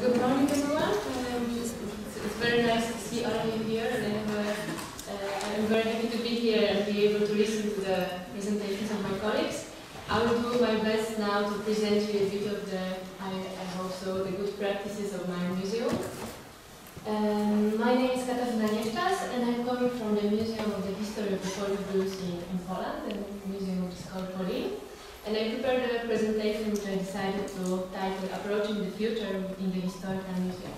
Good morning, everyone. It's very nice to see all of you here, and I'm very happy to be here and be able to listen to the presentations of my colleagues. I will do my best now to present you a bit of the, I hope so, the good practices of my museum. My name is Katarzyna Niewczas, and I'm coming from the Museum of the History of the Polish Jews in Poland, and the museum is called POLIN. And I prepared a presentation which I decided to title Approaching the Future in the Historical Museum.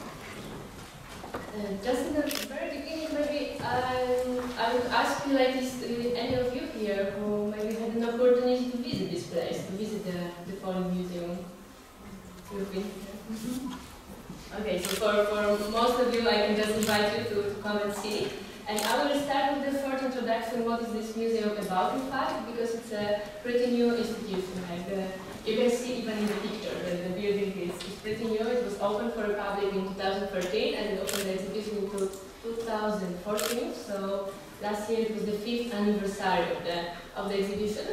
Just in the very beginning, maybe I would ask you, like, is any of you here who maybe had an opportunity to visit this place, to visit the POLIN Museum? You've been here? Okay, so for most of you, I can just invite you to come and see. And I will start with the short introduction. What is this museum about, in fact, because it's a pretty new institution. Like you can see even in the picture that the building is pretty new. It was opened for the public in 2013, and it opened the exhibition in 2014. So last year it was the 5th anniversary of the exhibition.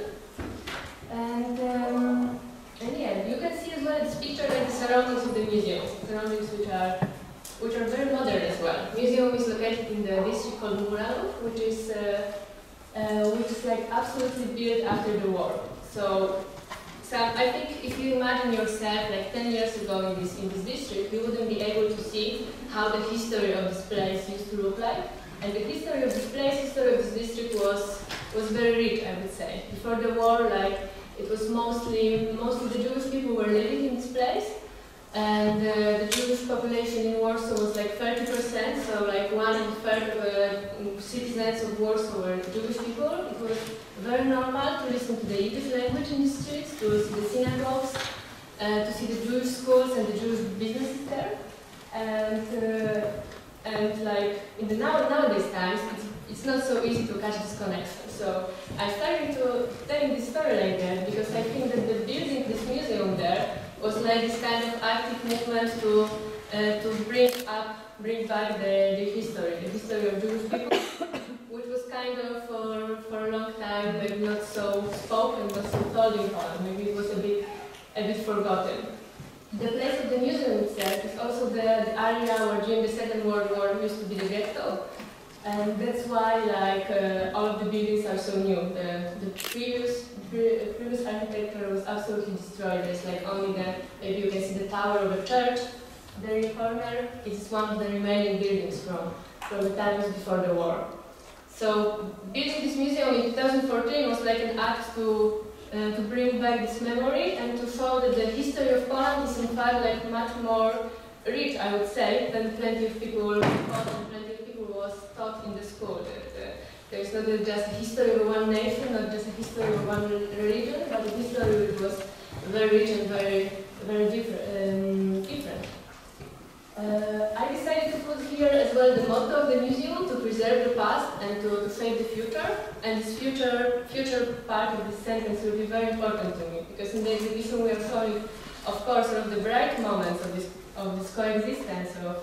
And yeah, you can see as well this picture like the surroundings of the museum, surroundings which are very modern as well. The museum is located in the district called Muzeju, which is like absolutely built after the war. So I think if you imagine yourself like 10 years ago in this district, you wouldn't be able to see how the history of this place used to look like. And the history of this place, history of this district was very rich, I would say. Before the war, like it was mostly the Jewish people were living in this place. And the Jewish population in Warsaw was like 30%, so like 1/3 of the citizens of Warsaw were Jewish people. It was very normal to listen to the Yiddish language in the streets, to see the synagogues, to see the Jewish schools and the Jewish businesses there. And like in the nowadays times, it's not so easy to catch this connection. So I started to telling this story like that because I think that the building this museum there was like this kind of active movement to bring back the history of Jewish people, which was kind of for a long time maybe not so spoken, not so told in Poland. Maybe it was a bit forgotten. The place of the museum itself is also the area where during the Second World War used to be the ghetto. And that's why like all of the buildings are so new. The previous architecture was absolutely destroyed. There's like only maybe you can see the tower of a church there in the corner. It is one of the remaining buildings from the times before the war. So building this museum in 2014 was like an act to bring back this memory and to show that the history of Poland is in fact like much more rich, I would say, than plenty of people was taught in the school. That there is not just a history of one nation, not just a history of one religion, but a history which was very rich and very different. I decided to put here as well the motto of the museum, to preserve the past and to shape the future. And this future part of this sentence will be very important to me, because in the exhibition we are showing, of course, one of the bright moments of this coexistence of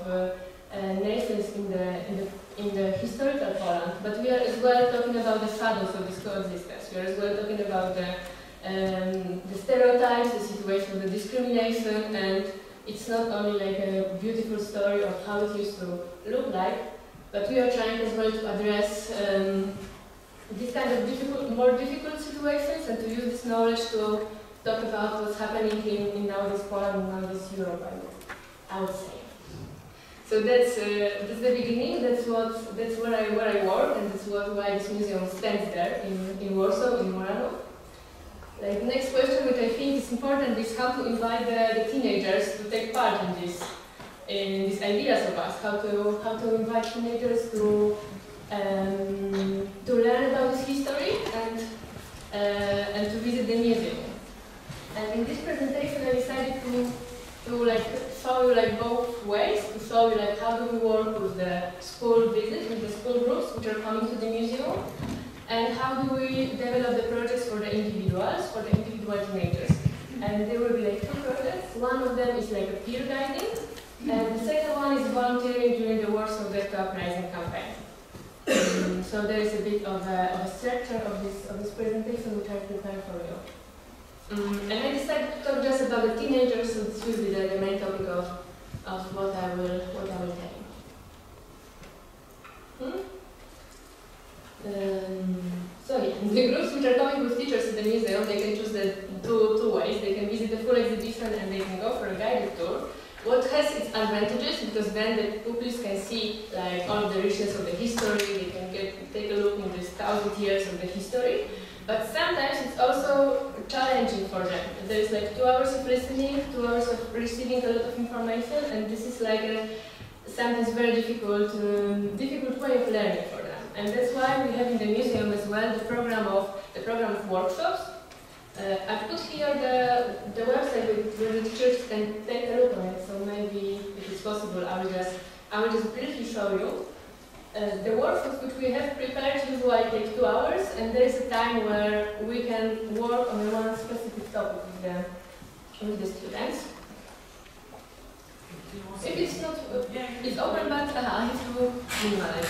nations in the historical Poland, but we are as well talking about the shadows of this coexistence. We are as well talking about the stereotypes, the situation of the discrimination, and it's not only like a beautiful story of how it used to look like, but we are trying as well to address these kind of more difficult situations and to use this knowledge to talk about what's happening in nowadays Poland and nowadays Europe, I would say. So that's the beginning. That's where I work, and that's why this museum stands there in Warsaw, in Muzeju. Like the next question, which I think is important, is how to invite the teenagers to take part in these ideas of us. How to invite teenagers to learn about this history and to visit the museum. And in this presentation, I decided to like show you like both ways, to show you like how do we work with the school visits, with the school groups which are coming to the museum, and how do we develop the projects for the individual teenagers. And there will be like 2 projects. One of them is like a peer guiding, and the second one is volunteering during the Warsaw Ghetto Uprising campaign. So there is a bit of a structure of this presentation which I prepared for you. And I decided to talk just about the teenagers, so this will be the main topic of what I will tell you. So yeah, the groups which are coming with teachers in the museum, they can choose the two ways. They can visit the full exhibition and they can go for a guided tour. What has its advantages, because then the pupils can see like all the richness of the history, they can take a look in this 1,000 years of the history. But sometimes it's also challenging for them. There's like 2 hours of listening, 2 hours of receiving a lot of information, and this is like a sometimes very difficult way of learning for them. And that's why we have in the museum as well the program of workshops. I put here the website where the teachers can take a look on it. So maybe if it's possible, I will just briefly show you. The workshops which we have prepared usually take 2 hours, and there is a time where we can work on one specific topic with the students. If it's not, it's open, but I need to minimize it.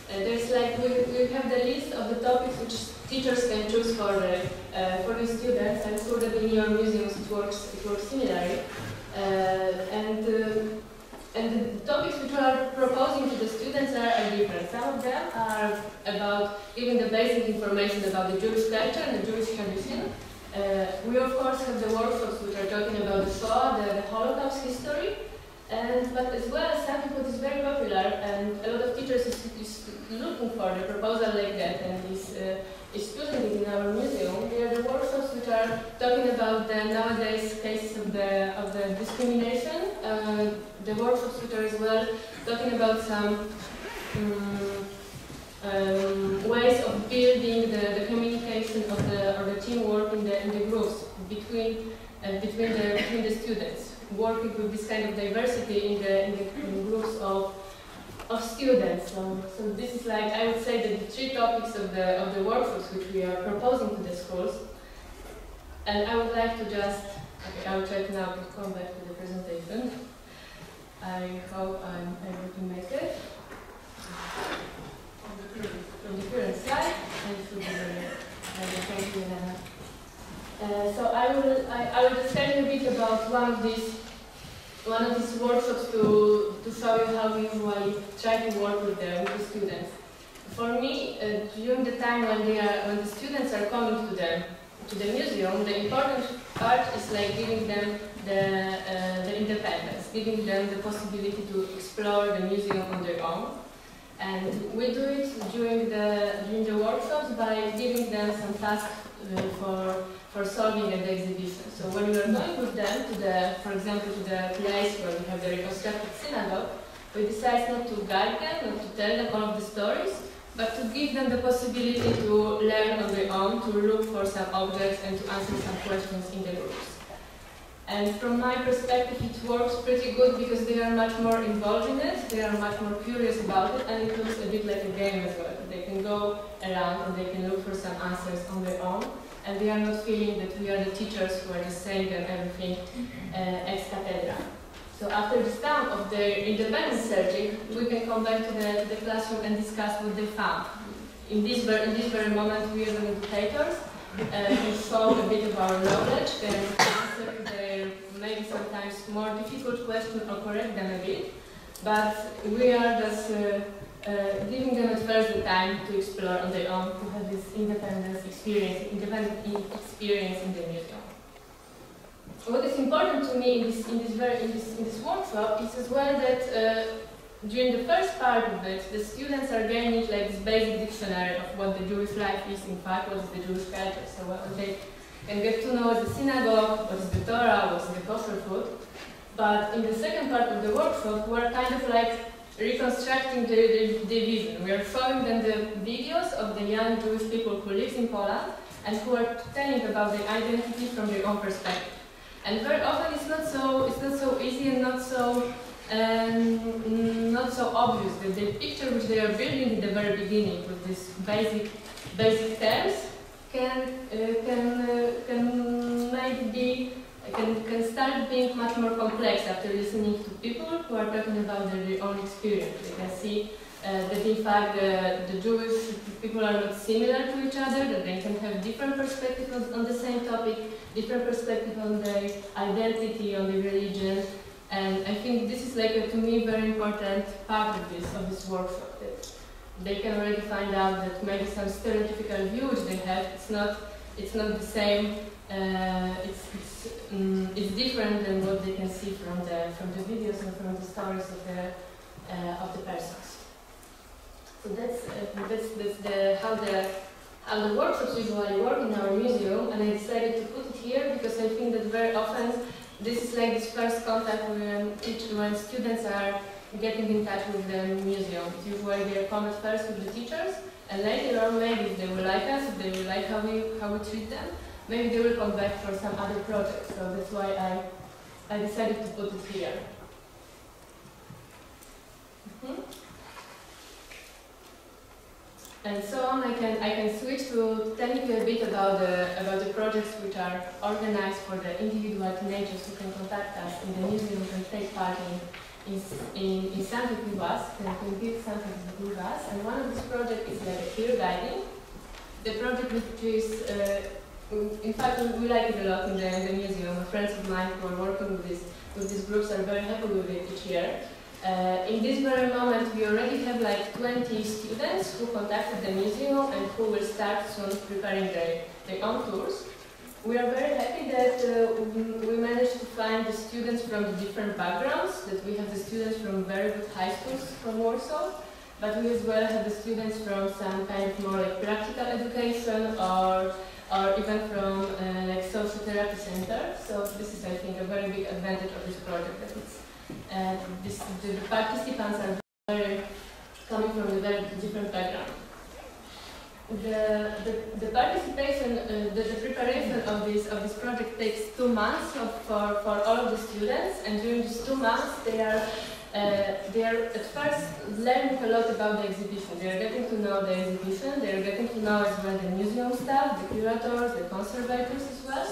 There's like we have the list of the topics which teachers can choose for the students. I'm sure that in your museums it works similarly. And the topics which we are proposing to the students are different. Some of them are about giving the basic information about the Jewish culture and the Jewish tradition. We of course have the workshops which are talking about the Shoah, the Holocaust history. But as well as something that is very popular, and a lot of teachers is looking for the proposal like that, and is using it in our museum. They are the workshops which are talking about the nowadays cases of the discrimination. The workshops which are as well talking about some ways of building the communication of the teamwork in the groups between the students. Working with this kind of diversity in the groups of students. So this is like, I would say, the 3 topics of the workshops which we are proposing to the schools. And I would like to just, okay, I will try now to come back to the presentation. I hope I'm able to make it. From the current slide, and it should be very so I will just tell you a bit about one of these workshops to show you how we usually try to work with the students. For me, during the time when the students are coming to the museum, the important part is like giving them the independence, giving them the possibility to explore the museum on their own. And we do it during the workshops by giving them some tasks for solving at the exhibition. So when we are going with them to for example, to the place where we have the reconstructed synagogue, we decide not to guide them, not to tell them all of the stories, but to give them the possibility to learn on their own, to look for some objects and to answer some questions in the groups. And from my perspective, it works pretty good because they are much more involved in it, they are much more curious about it, and it looks a bit like a game as well. They can go around and they can look for some answers on their own, and they are not feeling that we are the teachers who are just saying them everything ex cathedra. So after this time of their independent searching, we can come back to the classroom and discuss what they found. In this very moment, we as educators can show a bit of our knowledge, can answer their maybe sometimes more difficult question or correct them a bit, but we are just giving them at first the time to explore on their own, to have this independent experience in the museum. What is important to me in this workshop is as well that during the first part of it, the students are gaining like this basic dictionary of what the Jewish life is, in fact, what is the Jewish culture. So what they can get to know is the synagogue, what is the Torah, what is the kosher food. But in the second part of the workshop, we're kind of like reconstructing the vision. We are showing them the videos of the young Jewish people who live in Poland and who are telling about their identity from their own perspective. And very often it's not so easy and not so obvious that the picture which they are building in the very beginning with these basic terms can start being much more complex after listening to people who are talking about their own experience. They can see that in fact the Jewish people are not similar to each other, that they can have different perspectives on the same topic, different perspectives on their identity, on their religion. And I think this is like to me very important part of this workshop, that they can already find out that maybe some stereotypical view which they have, it's not the same. It's different than what they can see from the videos and from the stories of the persons. So that's how the workshops usually work in our museum, and I decided to put it here because I think that very often this is like this first contact when students are getting in touch with the museum. Usually they come at first with the teachers, and later on maybe if they will like us, if they will like how we treat them, maybe they will come back for some other project. So that's why I decided to put it here. And so on, I can switch to telling you a bit about the projects which are organized for the individual teenagers who can contact us in the museum and take part in something with us, can build something with us. And one of these projects is like a peer guiding. The project which is, in fact, we like it a lot in the museum. Friends of mine who are working with these groups are very happy with it each year. In this very moment, we already have like 20 students who contacted the museum and who will start soon preparing their own tours. We are very happy that we managed to find the students from the different backgrounds, that we have the students from very good high schools from Warsaw, but we as well have the students from some kind of more like practical education or even from like social therapy center. So this is, I think, a very big advantage of this project, that it's the participants are coming from a very different background. The participation, the preparation of this project takes 2 months for all of the students, and during these 2 months they are at first learning a lot about the exhibition. They are getting to know the exhibition. They are getting to know as well the museum staff, the curators, the conservators as well.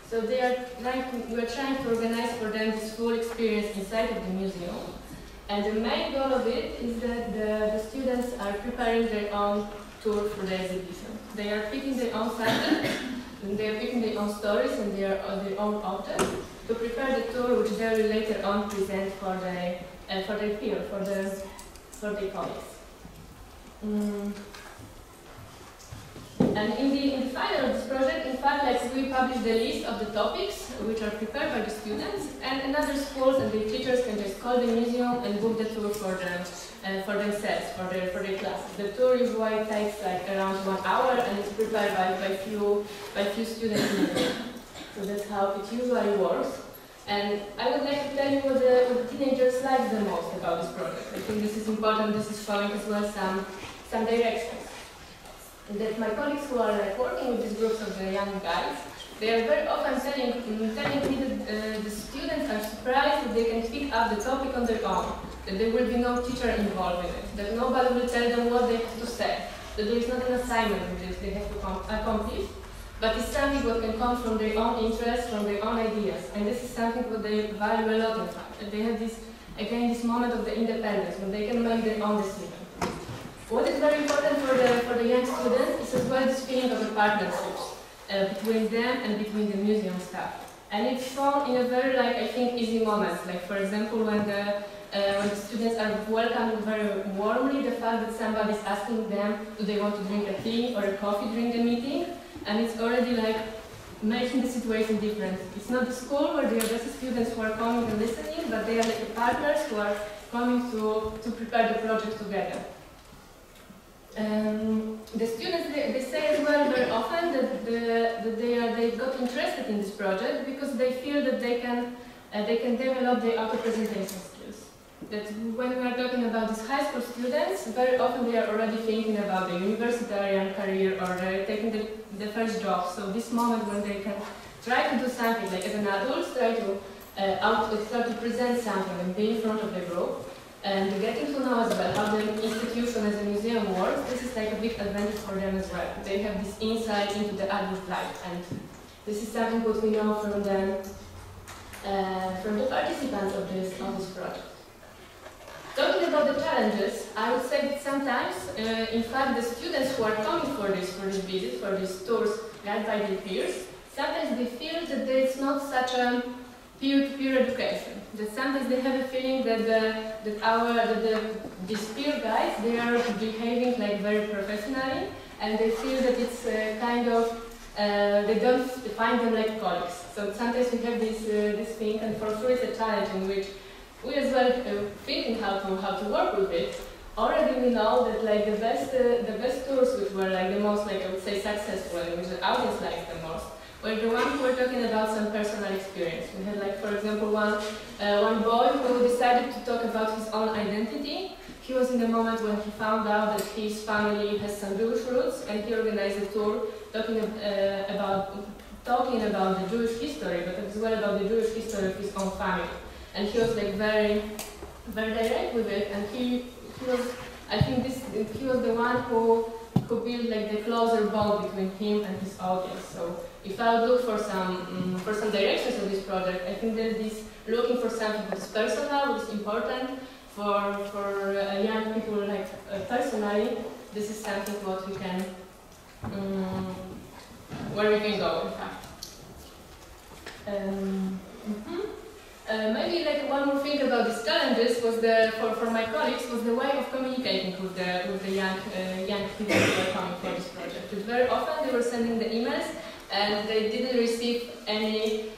So we are trying to organize for them this full experience inside of the museum. And the main goal of it is that the students are preparing their own tour for the exhibition. They are picking their own subjects, and they are picking their own stories and their own objects to prepare the tour, which they will later on present for their peer, for their colleagues. And in the final of this project, in fact, like we publish the list of the topics which are prepared by the students, and other schools and the teachers can just call the museum and book the tour for themselves, for their classes. The tour usually takes like around 1 hour and is prepared by few students in the room. So that's how it usually works. And I would like to tell you what the teenagers like the most about this project. I think this is important. This is showing as well some directions. That my colleagues who are like working with these groups of the young guys, they are very often telling me that the students are surprised that they can pick up the topic on their own, that there will be no teacher involved in it, that nobody will tell them what they have to say, that there is not an assignment which they have to accomplish, but it's something that can come from their own interests, from their own ideas, and this is something that they value a lot in fact, that they have this, again, this moment of the independence, when they can make their own decisions. What is very important for the young students is as well this feeling of a partnership between them and between the museum staff. And it's shown in a very, like, I think, easy moments. Like, for example, when the students are welcomed very warmly, the fact that somebody is asking them, do they want to drink a tea or a coffee during the meeting? And it's already like making the situation different. It's not the school where they are just the students who are coming and listening, but they are like the partners who are coming to prepare the project together. The students, they say as well very often that they got interested in this project because they feel that they can develop their auto-presentation skills. That when we are talking about these students, very often they are already thinking about the universitarian career or taking the first job. So this moment when they can try to do something, like as an adult, try to present something and be in front of the group, and getting to know as well how the institution as a museum works, this is like a big advantage for them as well. They have this insight into the adult life, and this is something what we know from the participants of this project. Talking about the challenges, I would say that sometimes, in fact, the students who are coming for this visit, for these tours guided by their peers, sometimes they feel that it's not such a peer-to-peer education. That sometimes they have a feeling that these peer guides, they are behaving like very professionally, and they feel that it's kind of they don't find them like colleagues. So sometimes we have this thing, and for sure it's a challenge in which we as well thinking how to work with it. Already we know that like the best tours which were like the most, like I would say, successful, and which the audience likes the most, were the ones who were talking about some personal experience. We had, like, for example, one boy who decided to talk about his own identity. He was in the moment when he found out that his family has some Jewish roots, and he organized a tour talking about the Jewish history, but as well about the Jewish history of his own family. And he was like very, very direct with it, and he was, I think he was the one who built like the closer bond between him and his audience. So if I would look for some directions of this project, I think there's this looking for something that is personal, that is important for young people, like personally. This is something what we can where we can go, in fact. Maybe like one more thing about these challenges was for my colleagues was the way of communicating with the young people who were coming for this project. Because very often they were sending the emails and they didn't receive any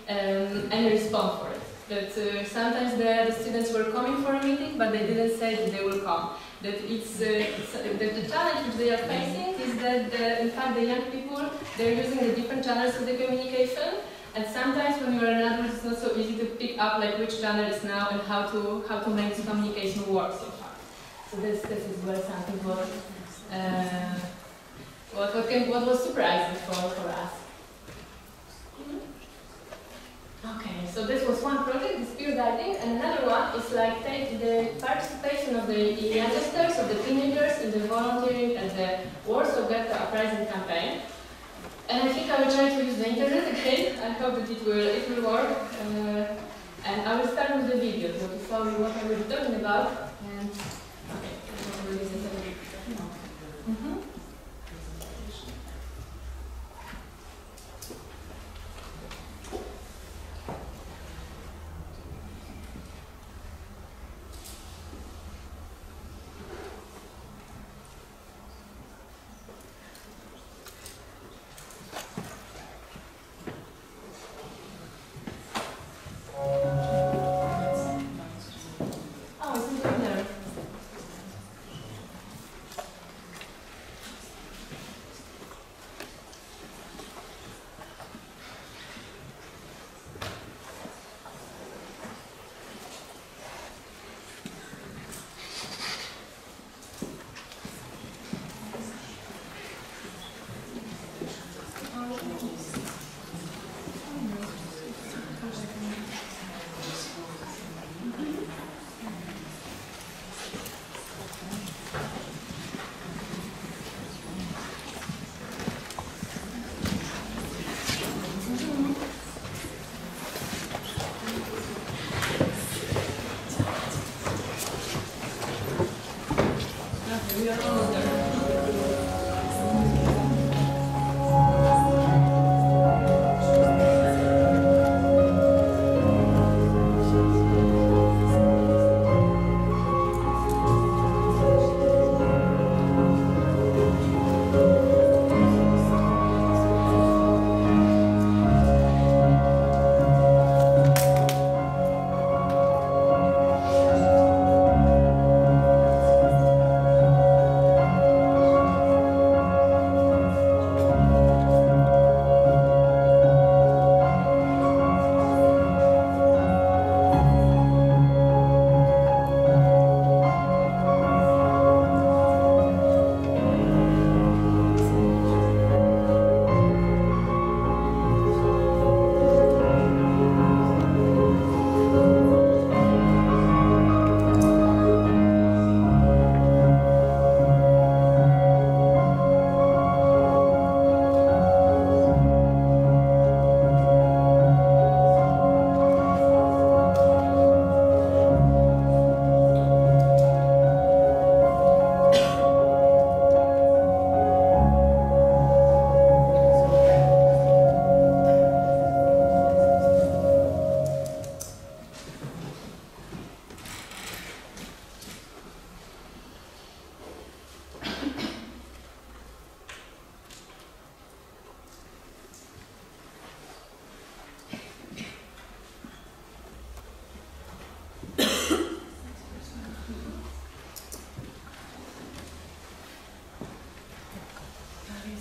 response for it. That sometimes the students were coming for a meeting, but they didn't say that they will come. That the challenge which they are facing is that in fact the young people, they're using the different channels of the communication. And sometimes when you're an adult, it's not so easy to pick up like which channel is now and how to make this communication work, in fact. So this is where something what was surprising for us. Okay, so this was one project, the spear guiding, and another one is like take the participation of the youngsters, of the teenagers in the volunteering at the Warsaw Ghetto Uprising campaign. And I think I will try to use the internet again. I hope that it will work. And I will start with the video to show you what I will be talking about. And okay, I will release it.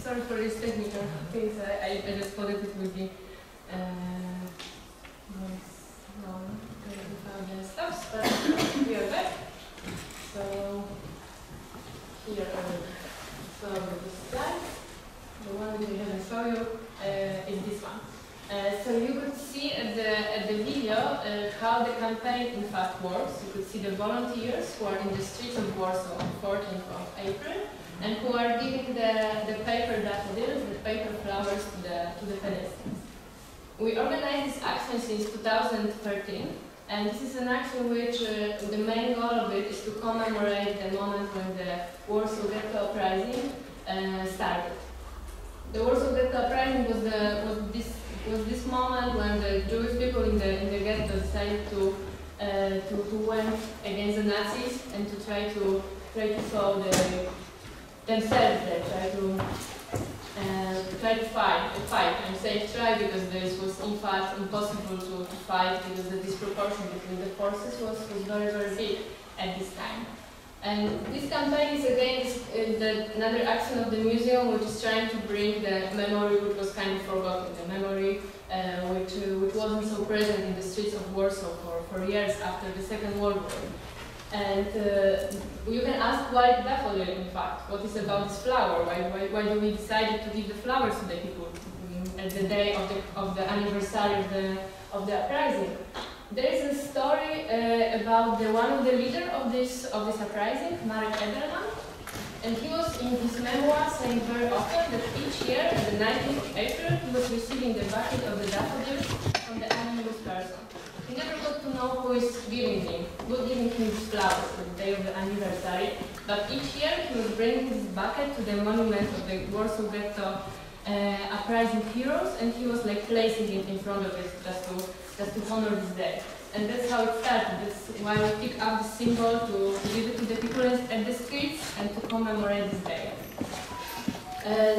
sorry for these technical things. I just thought it would be without the stops, but we are back. So here so the slide, the one that we haven't shown you is this one. So you could see at the video how the campaign in fact works. You could see the volunteers who are in the streets of Warsaw on 14th of April and who are giving the paper daffodils, the paper flowers to the pedestrians. We organized this action since 2013, and this is an action which the main goal of it is to commemorate the moment when the Warsaw Ghetto Uprising started. The Warsaw Ghetto Uprising was this moment when the Jewish people in the ghetto decided to went against the Nazis and to try to show themselves there, try to fight. I'm saying try because this was in fact impossible to fight because the disproportion between the forces was very, very big at this time. And this campaign is again another action of the museum, which is trying to bring the memory which was kind of forgotten, the memory which wasn't so present in the streets of Warsaw for years after the Second World War. And you can ask why daffodil, in fact. What is about this flower? Why do we decide to give the flowers to the people at the day of the anniversary of the uprising? There is a story about one of the leaders of this uprising, and he was in his memoir saying very often that each year, on the 19th of April, he was receiving the bucket of the daffodils from the anonymous person. He never got to know who is giving him these flowers on the day of the anniversary, but each year he was bringing this bucket to the monument of the Warsaw Ghetto uprising heroes, and he was like placing it in front of it just to honor this day. And that's how it started. That's why we pick up the symbol to give it to the people at the streets and to commemorate this day.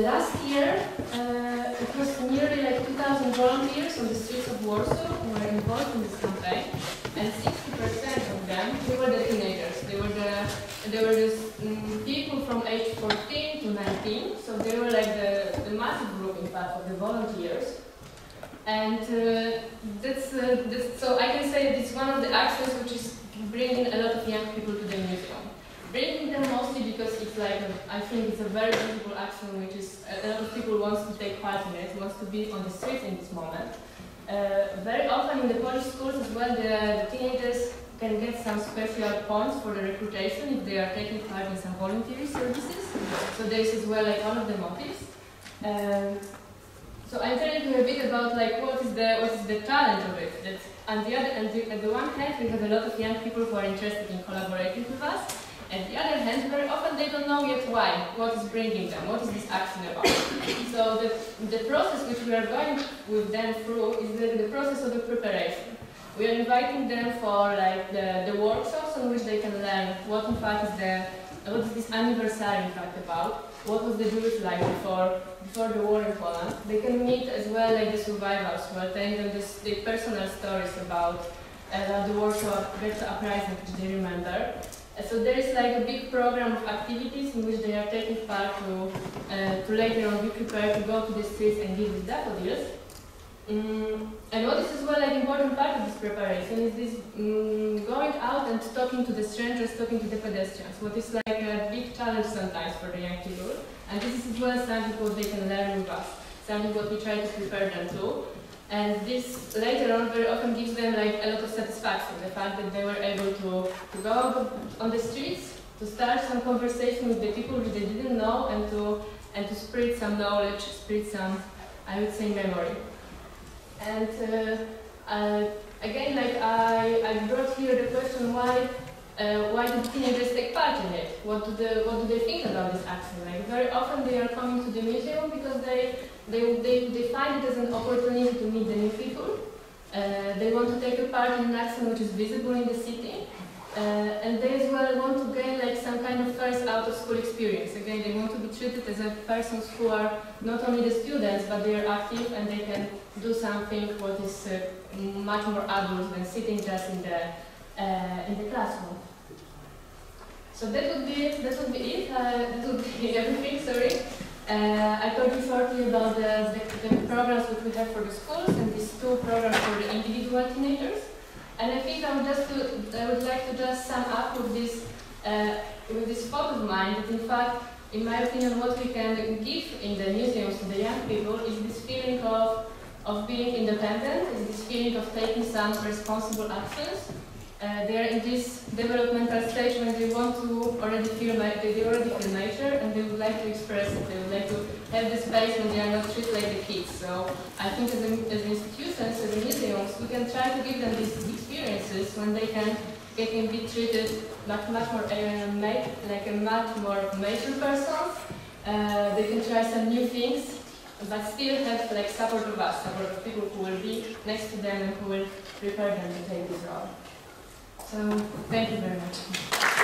Last year, it was nearly like 2,000 volunteers on the streets of Warsaw who were involved in this campaign, and 60% of them, they were the teenagers. They were people from age 14 to 19, so they were like the massive group, in fact, of the volunteers. And so I can say that it's one of the actions which is bringing a lot of young people to the museum. Bringing them mostly because it's like, I think it's a very visible action which is, a lot of people want to take part in it, wants to be on the streets in this moment. Very often in the Polish schools as well, the teenagers can get some special points for the recruitation if they are taking part in some voluntary services. So this is well like one of the motives. So I'm telling you a bit about like what is the challenge of it. That at the one hand we have a lot of young people who are interested in collaborating with us. At the other hand, very often they don't know yet why, what is bringing them, what is this action about. So the process which we are going with them through is the process of the preparation. We are inviting them for like the workshops on which they can learn what in fact is what is this anniversary in fact about, what was the Jewish life before the war in Poland. They can meet as well like the survivors who are telling them the personal stories about the Warsaw Ghetto uprising which they remember. So there is like a big program of activities in which they are taking part to later on be prepared to go to the streets and give these daffodils. And what is as well like important part of this preparation is this going out and talking to the strangers, talking to the pedestrians, what is like a big challenge sometimes for the young people. And this is as well something what they can learn with us, something what we try to prepare them to. And this later on very often gives them like a lot of satisfaction, the fact that they were able to go out on the streets, to start some conversation with the people which they didn't know, and to spread some knowledge, spread some, I would say, memory. And again, like I brought here the question why do teenagers take part in it? What do they think about this action? Like very often they are coming to the museum because they find it as an opportunity to meet the new people. They want to take a part in an action which is visible in the city. And they as well want to gain like some kind of first out-of-school experience. Again, they want to be treated as a persons who are not only the students, but they are active and they can do something what is much more adult than sitting just in the classroom. So that would be it. That would be everything. Sorry. I told you shortly about the programs that we have for the schools and these two programs for the individual teenagers. And I think I would like to just sum up with this thought of mine that in fact, in my opinion, what we can give in the museums to the young people is this feeling of being independent, is this feeling of taking some responsible actions. They are in this developmental stage when they want to already feel nature, and they would like to express it. They would like to have the space when they are not treated like the kids. So I think as institutions, as museums, we can try to give them these experiences when they can be treated much more like a much more mature persons. They can try some new things, but still have like support of us, support of people who will be next to them and who will prepare them to take this role. So, thank you very much.